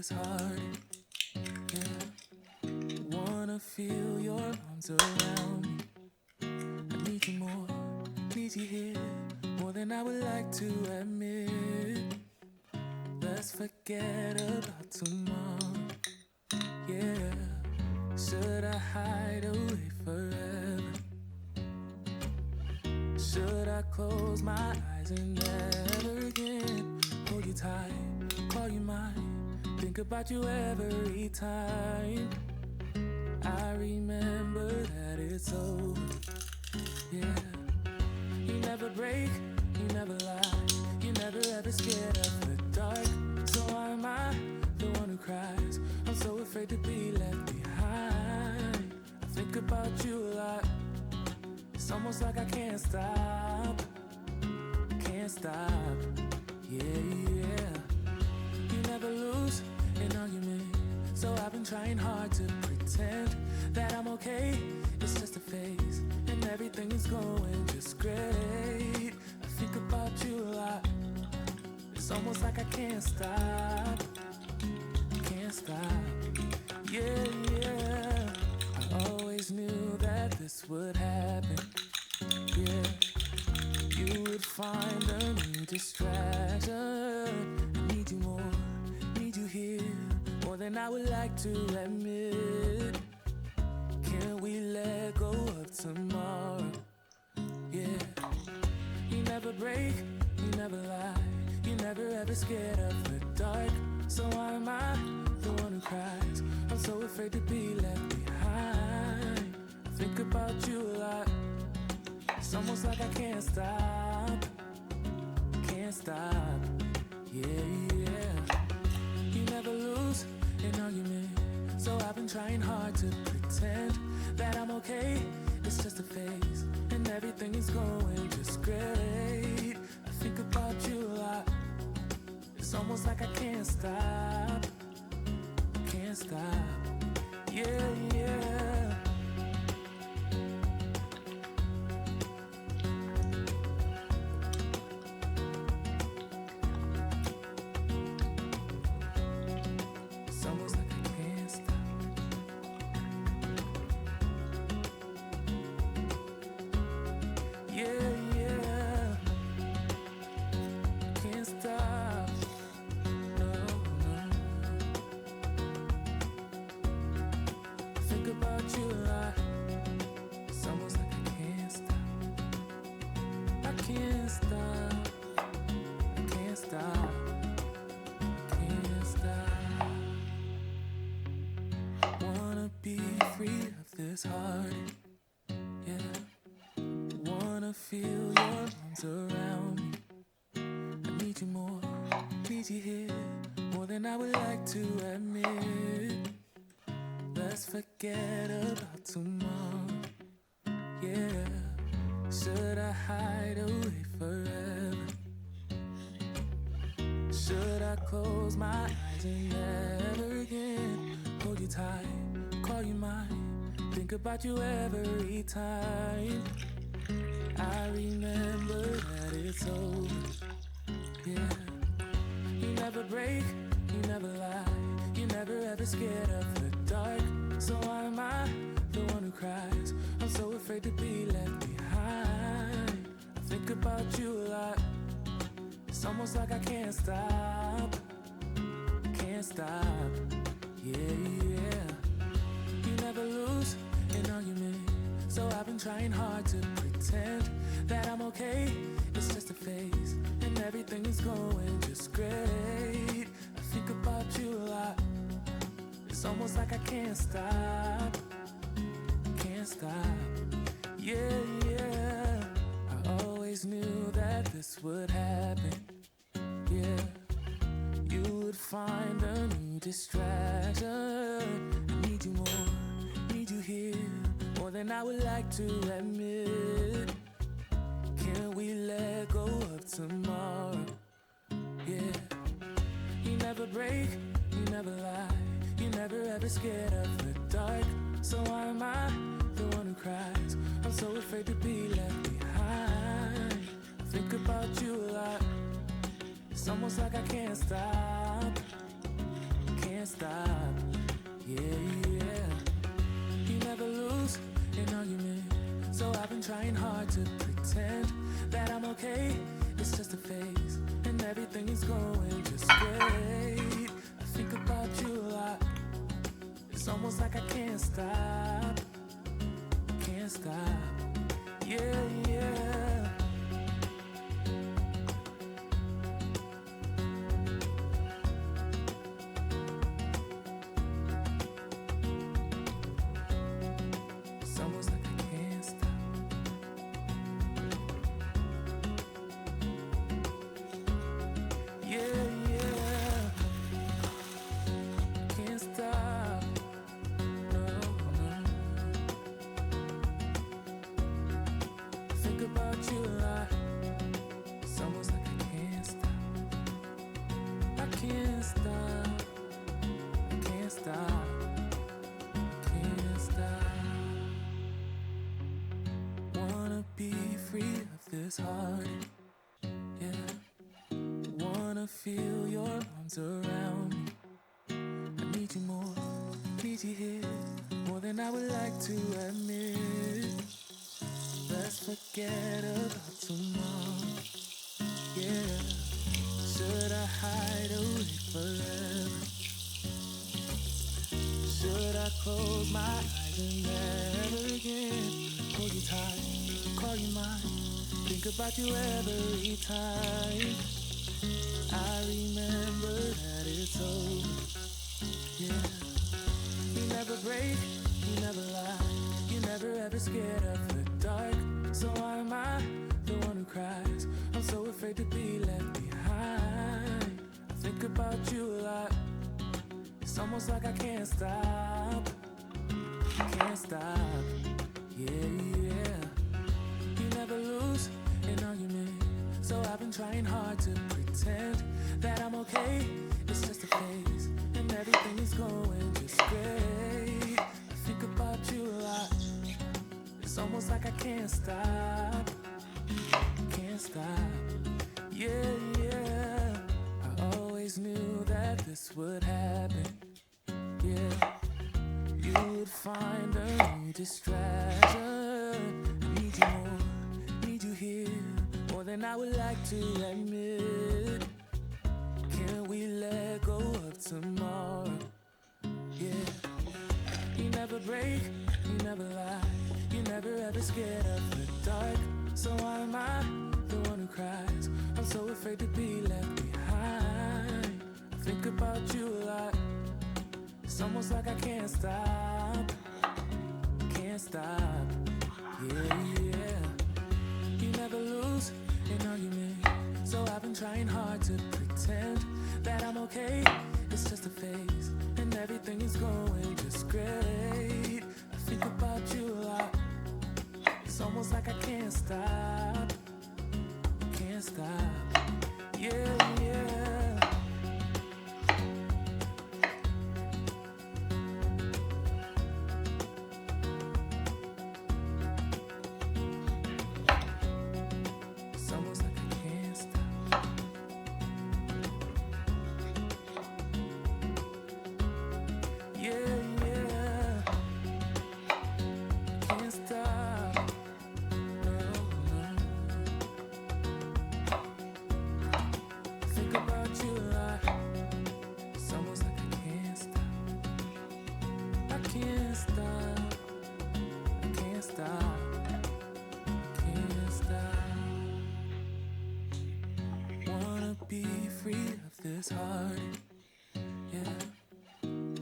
this heart. Yeah. Wanna feel your arms around me. I need you more, need you here, more than I would like to admit. Let's forget about tomorrow. Yeah. Should I hide away forever? Should I close my eyes and never again hold you tight, call you mine, think about you every time? I remember that it's over. Yeah. You never break, you never lie, you never ever scared of the dark. So why am I the one who cries? I'm so afraid to be left behind. I think about you a lot. It's almost like I can't stop, can't stop. Yeah, yeah. You never lose an argument, so I've been trying hard to pretend that I'm okay. It's just a phase, and everything is going just great. I think about you a lot. It's almost like I can't stop, can't stop. Yeah, yeah. I always knew that this would happen. Yeah, you would find a new distraction. I need you more, need you here, more than I would like to admit. Can we let go of tomorrow? Yeah. You never break, you never lie, you never ever scared of the dark. So why am I the one who cries? I'm so afraid to be left behind. I think about you a lot. It's almost like I can't stop, can't stop. Yeah, yeah. You never lose an argument, so I've been trying hard to pretend that I'm okay. It's just a phase, and everything is going just great. I think about you a lot. It's almost like I can't stop, can't stop. Yeah, yeah. It's almost like I can't stop. Yeah, yeah. Can't stop. No, no. Think about you a lot. It's almost like I can't stop. I can't stop. I can't stop. Can't stop. Wanna be free of this heart. Yeah. Wanna feel your arms around me. I need you more, need you here, more than I would like to admit. Let's forget about tomorrow. Yeah. Should I hide away forever? Should I close my eyes and never again hold you tight, call you mine, think about you every time? I remember that it's over. Yeah. You never break, you never lie, you never ever scared of the dark. So why am I the one who cries? I'm so afraid to be left behind. I think about you a lot. It's almost like I can't stop, can't stop. Yeah, yeah. You never lose an argument, so I've been trying hard to pretend that I'm okay. It's just a phase, and everything is going just great. I think about you a lot. It's almost like I can't stop, can't stop. Yeah, yeah. I always knew that this would happen. Yeah. You would find a new distraction. I need you more, need you here, more than I would like to admit. Can we let go of tomorrow? Yeah. You never break, you never lie, you never ever scared of the dark. So why am I the one who cries? I'm so afraid to be left behind. I think about you a lot. It's almost like I can't stop, can't can't stop. Yeah. You never lose an argument, so I've been trying hard to pretend that I'm okay. It's just a phase, and everything is going just great. I think about you a lot. It's almost like I can't stop. Can't stop. Yeah. It's almost like I can't stop. Yeah. Can't stop. No. Think about you a lot. It's almost like I can't stop. I can't stop. I can't stop. Can't stop. Wanna be free of this heart. Yeah. Wanna feel your arms around me. I need you more, need you here, more than I would like to admit. Let's forget about tomorrow. Yeah. Should I hide away forever? Should I close my eyes and never again hold you tight, call you mine, think about you every time? I remember that it's over. Yeah. You never break, you never lie, you never ever scared of the dark. So why am I the one who cries? I'm so afraid to be left behind. I think about you a lot. It's almost like I can't stop. Can't stop. Yeah. You never lose an argument, so I've been trying hard to pretend that I'm okay. It's just a phase, and everything is going just great. I think about you a lot. It's almost like I can't stop. Can't stop. Yeah. I always knew that this would happen. Yeah. You would find a new distraction. I need you more, need you here, more than I would like to admit. Can we let go of tomorrow? Yeah. You never break, you never lie, you never ever scared of the dark. So why am I the one who cries? I'm so afraid to be left behind. I think about you a lot. It's almost like I can't stop. Can't stop. Yeah. You never lose an argument, so I've been trying hard to pretend that I'm okay. It's just a phase, and everything is going just great. I think about you a lot. It's almost like I can't stop. Can't stop. Yeah. It's almost like I can't stop. Yeah. Can't stop. No. Think about you a lot. It's almost like I can't stop. I can't stop. I can't stop. Can't stop. Wanna be free of this heart. Yeah.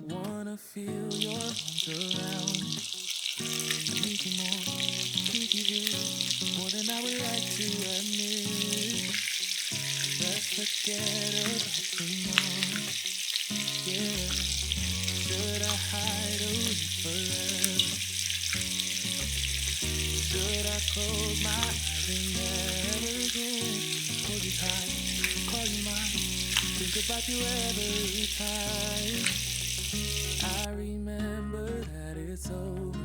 Wanna feel your arms around me. I need you more, need you here, more than I would like to admit. Let's forget about tomorrow. Yeah. Should I hide away forever? Should I close my eyes and never again hold you tight, call you mine, think about you every time? I remember that it's over.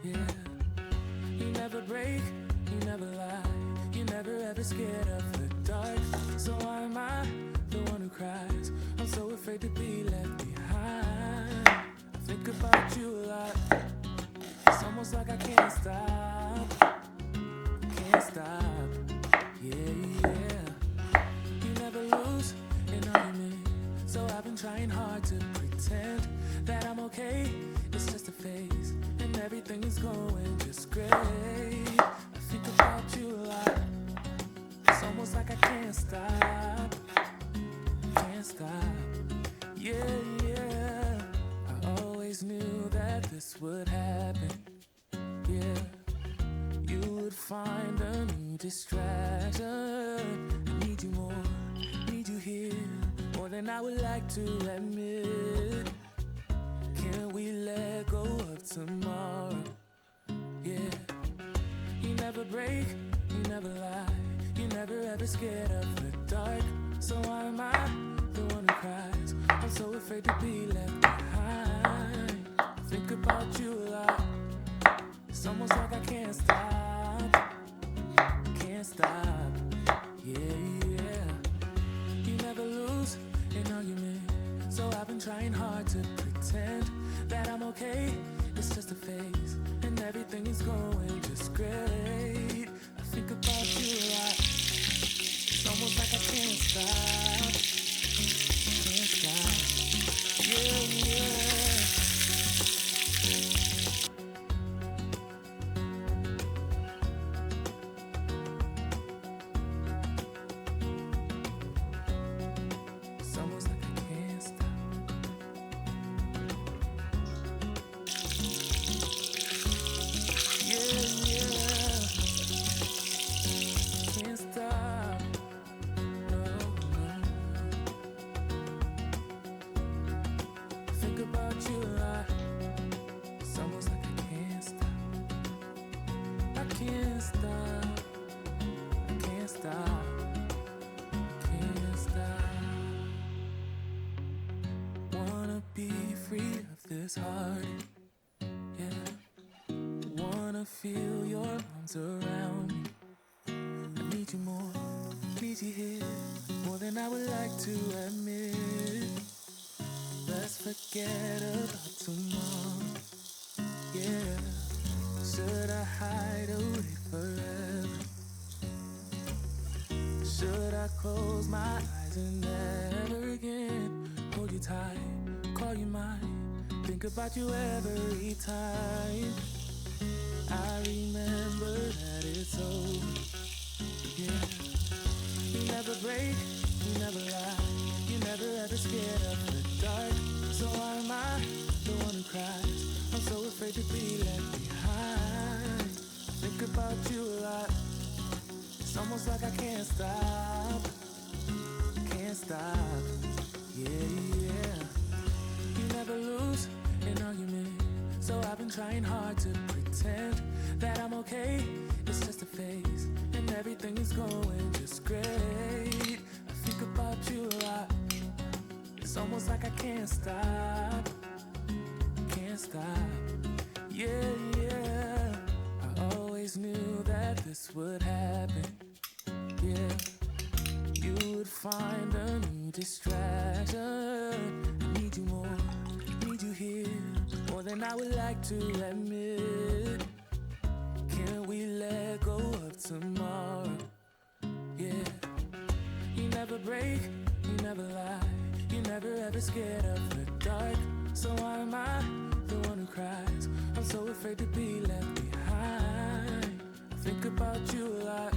Yeah. You never break, you never lie, you never ever scared of the dark. So why am I the one who cries? I'm so afraid to be left behind. okay, it's just a phase, and everything is going just great. I think about you a lot, it's almost like I can't stop, can't stop. Yeah, yeah, I always knew that this would happen. Yeah, you would find a new distraction. I need you more, need you here, more than I would like to admit. Can we let go of tomorrow? Yeah, you never break, you never lie, you never ever scared of the dark. So why am I the one who cries? I'm so afraid to be left behind. I think about you a lot, it's almost like I can't stop, can't stop. Yeah, yeah. You never lose an argument, so I've been trying hard to pretend that I'm okay. It's just a phase, and everything is going just great. I think about you a lot, it's almost like I can't stop, can't stop. Yeah, yeah. It's almost like I can't stop. Yeah, yeah. Can't stop. No, no. Think about you a lot. It's almost like I can't stop. I can't stop. I can't stop. Can't stop. Wanna be free of this heart. Yeah. Wanna feel your arms around me. I need you more, need you here, more than I would like to admit. Let's forget about tomorrow. Yeah. Should I hide away forever? Should I close my eyes and never again hold you tight, call you mine, think about you every time? I remember that it's over. Yeah. You never break, you never lie, you never ever scared of the dark. So why am I the one who cries? I'm so afraid to be left behind. I think about you a lot, it's almost like I can't stop, can't stop. Yeah, yeah. You never lose an argument, so I've been trying hard to pretend that I'm okay. It's just a phase, and everything is going just great. I think about you a lot, it's almost like I can't stop, can't stop. Yeah, yeah. I always knew that this would happen. Yeah, you would find a new distraction. I need you more, need you here, more than I would like to admit. Can we let go of tomorrow? Yeah. You never break, you never lie, you never ever scared of the dark. So why am I the one who cries? I'm so afraid to be left behind. I think about you a lot,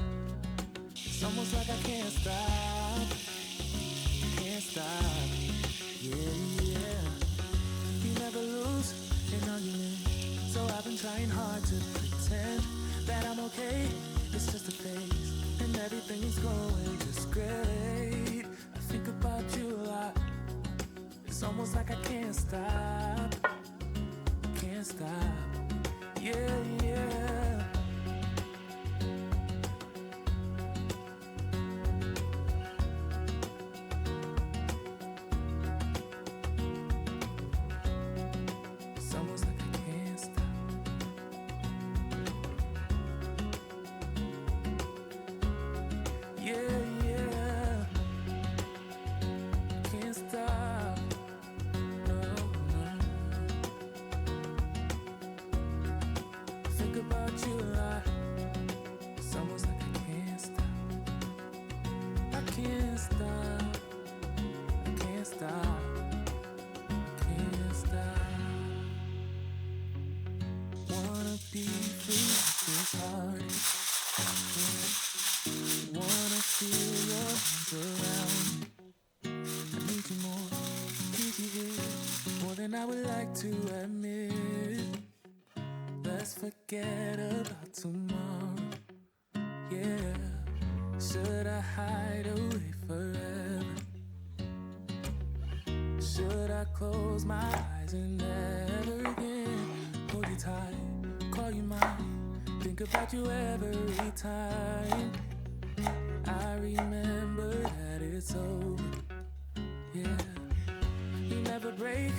it's almost like I can't stop, can't stop. Yeah, yeah. You never lose an argument, so I've been trying hard to pretend that I'm okay. It's just a phase, and everything is going just great. I think about you a lot, it's almost like I can't stop, can't stop. Yeah, yeah. It's almost like I can't stop. Yeah, yeah. Can't stop. No, no. than I would like to admit. Let's forget about tomorrow. Yeah, should I hide away forever? Should I close my eyes and never again hold you tight, call you mine, think about you every time? I remember that it's over. Yeah, you never break,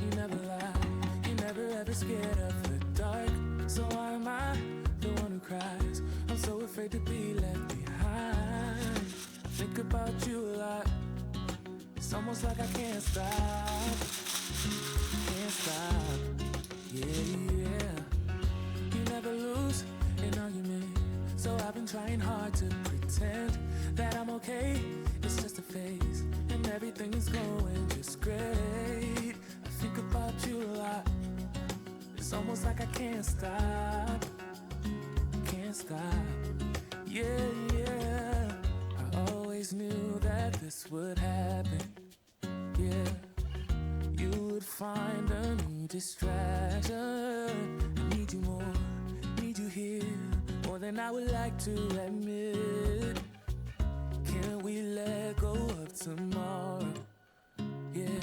you never lie, you never ever scared of the dark. So why am I the one who cries? I'm so afraid to be left behind. I think about you a lot. It's almost like I can't stop. Can't stop. Yeah, yeah. You never lose an argument, so I've been trying hard to pretend that I'm okay. It's just a phase, and everything is going just great. I think about you a lot. It's almost like I can't stop. Can't stop. Yeah, yeah. I always knew that this would happen. Yeah, you would find a new distraction. I need you more, need you here, more than I would like to admit. Can we let go of tomorrow? Yeah,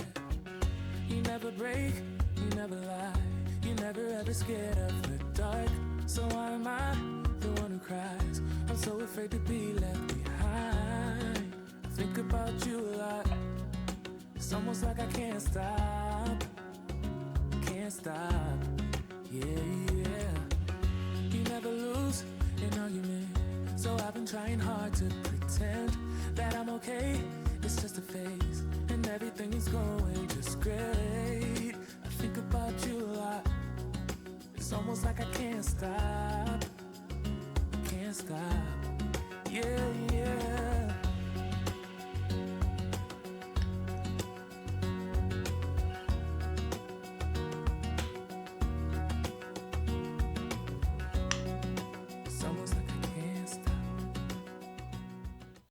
you never break, you never lie, you never ever scared of the dark. So why am I the one who cries? I'm so afraid to be left behind. I think about you a lot. It's almost like I can't stop. Can't stop. Yeah, yeah. You never lose an argument, so I've been trying hard to pretend that I'm okay. It's just a phase, and everything is going just great. I think about you a lot. It's almost like I can't stop.